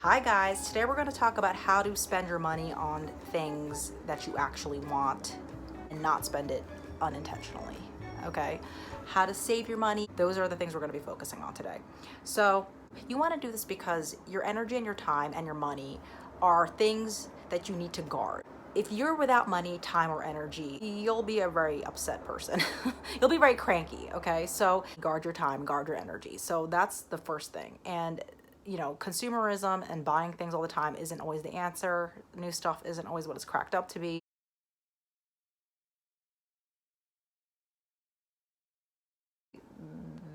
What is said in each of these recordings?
Hi guys, today we're going to talk about how to spend your money on things that you actually want and not spend it unintentionally. Okay? How to save your money. Those are the things we're going to be focusing on today. So, you want to do this because your energy and your time and your money are things that you need to guard. If you're without money, time, or energy, you'll be a very upset person. You'll be very cranky, okay? So guard your time, guard your energy. So that's the first thing. And consumerism and buying things all the time isn't always the answer. New stuff isn't always what it's cracked up to be.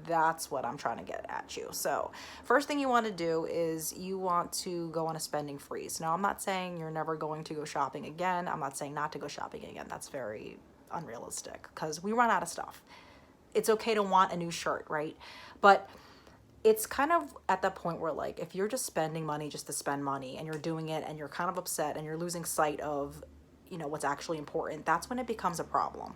That's what I'm trying to get at you. So first thing you want to do is you want to go on a spending freeze. Now, I'm not saying you're never going to go shopping again. I'm not saying not to go shopping again. That's very unrealistic because we run out of stuff. It's okay to want a new shirt, right? But it's kind of at that point where, like, if you're just spending money just to spend money and you're doing it and you're kind of upset and you're losing sight of what's actually important, that's when it becomes a problem.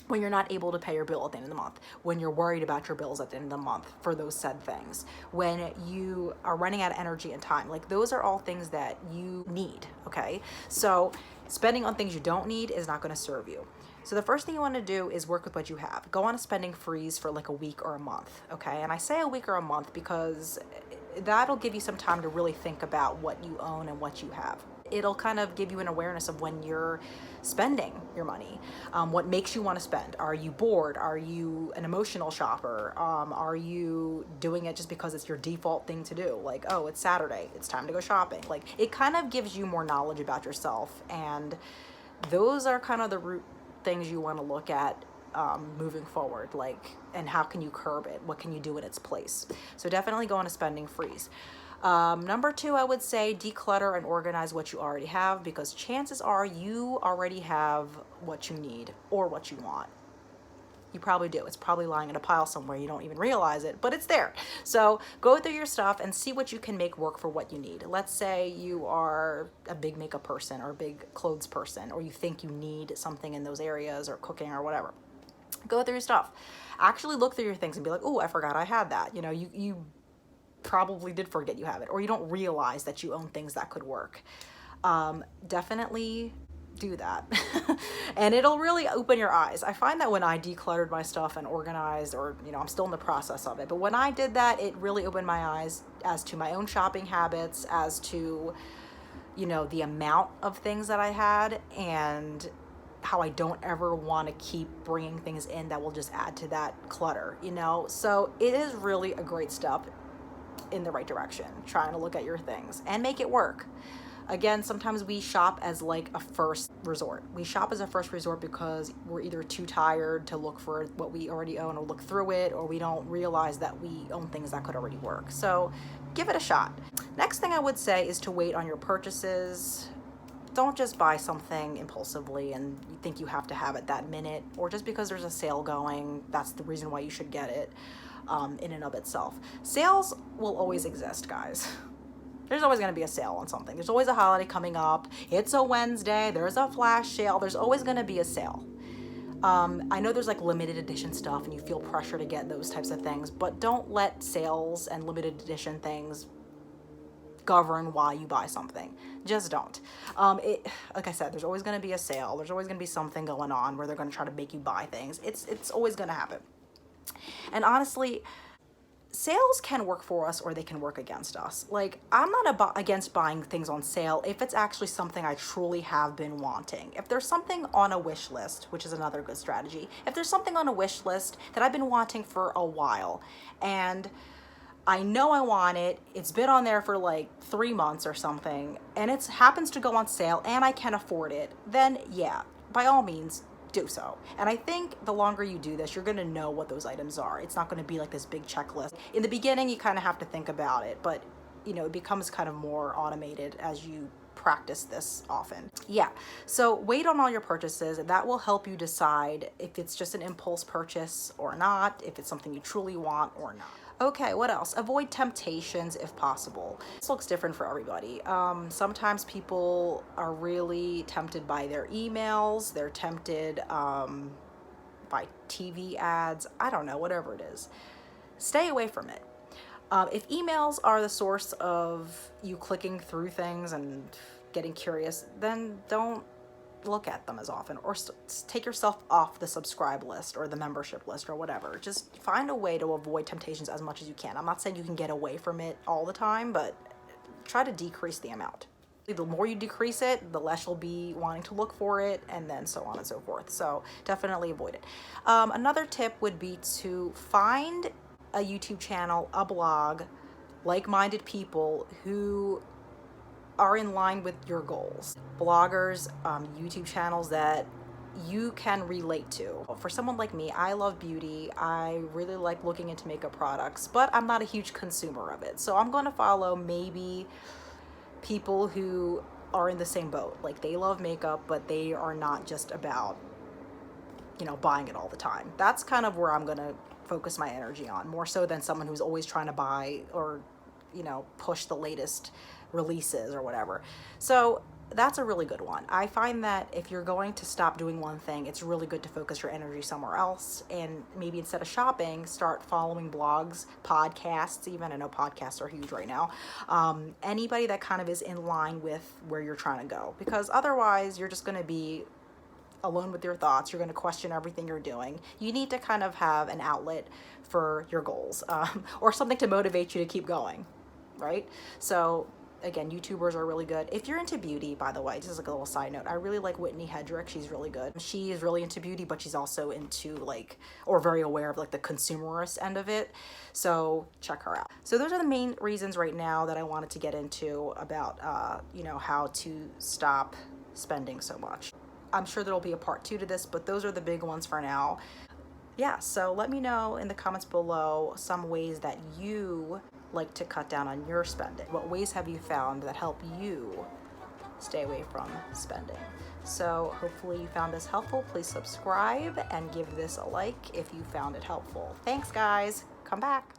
When you're not able to pay your bill at the end of the month, when you're worried about your bills at the end of the month for those said things, when you are running out of energy and time, like, those are all things that you need. Okay, so spending on things you don't need is not going to serve you. So the first thing you want to do is work with what you have. Go on a spending freeze for like a week or a month. Okay, and I say a week or a month because that'll give you some time to really think about what you own and what you have. It'll kind of give you an awareness of when you're spending your money. What makes you want to spend? Are you bored? Are you an emotional shopper? Are you doing it just because it's your default thing to do? Like, oh, it's Saturday, it's time to go shopping. Like, it kind of gives you more knowledge about yourself, and those are kind of the root things you want to look at moving forward, like, and how can you curb it? What can you do in its place? So definitely go on a spending freeze. Number two, I would say declutter and organize what you already have, because chances are you already have what you need or what you want. You probably do. It's probably lying in a pile somewhere. You don't even realize it, but it's there. So go through your stuff and see what you can make work for what you need. Let's say you are a big makeup person or a big clothes person, or you think you need something in those areas, or cooking or whatever. Go through your stuff. Actually look through your things and be like, oh, I forgot I had that. You probably did forget you have it, or you don't realize that you own things that could work. Definitely do that. And it'll really open your eyes. I find that when I decluttered my stuff and organized, or I'm still in the process of it, but when I did that, it really opened my eyes as to my own shopping habits, as to the amount of things that I had, and how I don't ever want to keep bringing things in that will just add to that clutter. So it is really a great step in the right direction, trying to look at your things and make it work. Again, sometimes we shop as like a first resort. We shop as a first resort because we're either too tired to look for what we already own or look through it, or we don't realize that we own things that could already work. So give it a shot. Next thing I would say is to wait on your purchases. Don't just buy something impulsively and you think you have to have it that minute, or just because there's a sale going, that's the reason why you should get it. In and of itself, sales will always exist, guys. There's always going to be a sale on something. There's always a holiday coming up. It's a Wednesday. There's a flash sale. There's always going to be a sale. I know there's like limited edition stuff and you feel pressure to get those types of things, but don't let sales and limited edition things govern why you buy something. Just don't. Like I said, there's always going to be a sale. There's always going to be something going on where they're going to try to make you buy things. It's always going to happen. And honestly, sales can work for us or they can work against us. Like, I'm not against buying things on sale if it's actually something I truly have been wanting. If there's something on a wish list, which is another good strategy, if there's something on a wish list that I've been wanting for a while and I know I want it, it's been on there for like 3 months or something, and it happens to go on sale and I can afford it, then yeah, by all means, do so. And I think the longer you do this, you're going to know what those items are. It's not going to be like this big checklist. In the beginning, you kind of have to think about it, but it becomes kind of more automated as you practice this often. Yeah, so wait on all your purchases. That will help you decide if it's just an impulse purchase or not, if it's something you truly want or not. Okay, what else? Avoid temptations if possible. This looks different for everybody. Sometimes people are really tempted by their emails. They're tempted by TV ads. I don't know, whatever it is. Stay away from it. If emails are the source of you clicking through things and getting curious, then don't look at them as often, or take yourself off the subscribe list or the membership list or whatever. Just find a way to avoid temptations as much as you can. I'm not saying you can get away from it all the time, but try to decrease the amount. The more you decrease it, the less you'll be wanting to look for it, and then so on and so forth. So definitely avoid it. Another tip would be to find a YouTube channel, a blog, like-minded people who are in line with your goals. Bloggers, YouTube channels that you can relate to. For someone like me, I love beauty. I really like looking into makeup products, but I'm not a huge consumer of it. So I'm going to follow maybe people who are in the same boat. Like, they love makeup, but they are not just about, buying it all the time. That's kind of where I'm going to focus my energy on, more so than someone who's always trying to buy or, push the latest releases or whatever. So that's a really good one. I find that if you're going to stop doing one thing, it's really good to focus your energy somewhere else, and maybe instead of shopping, start following blogs, podcasts even. I know podcasts are huge right now. Anybody that kind of is in line with where you're trying to go, because otherwise you're just going to be alone with your thoughts. You're going to question everything you're doing. You need to kind of have an outlet for your goals, or something to motivate you to keep going, right? So again, YouTubers are really good. If you're into beauty, by the way, just like a little side note, I really like Whitney Hedrick. She's really good. She is really into beauty, but she's also into or very aware of the consumerist end of it. So check her out. So those are the main reasons right now that I wanted to get into about, how to stop spending so much. I'm sure there'll be a part 2 to this, but those are the big ones for now. Yeah, so let me know in the comments below some ways that you like to cut down on your spending. What ways have you found that help you stay away from spending? So hopefully you found this helpful. Please subscribe and give this a like if you found it helpful. Thanks, guys. Come back.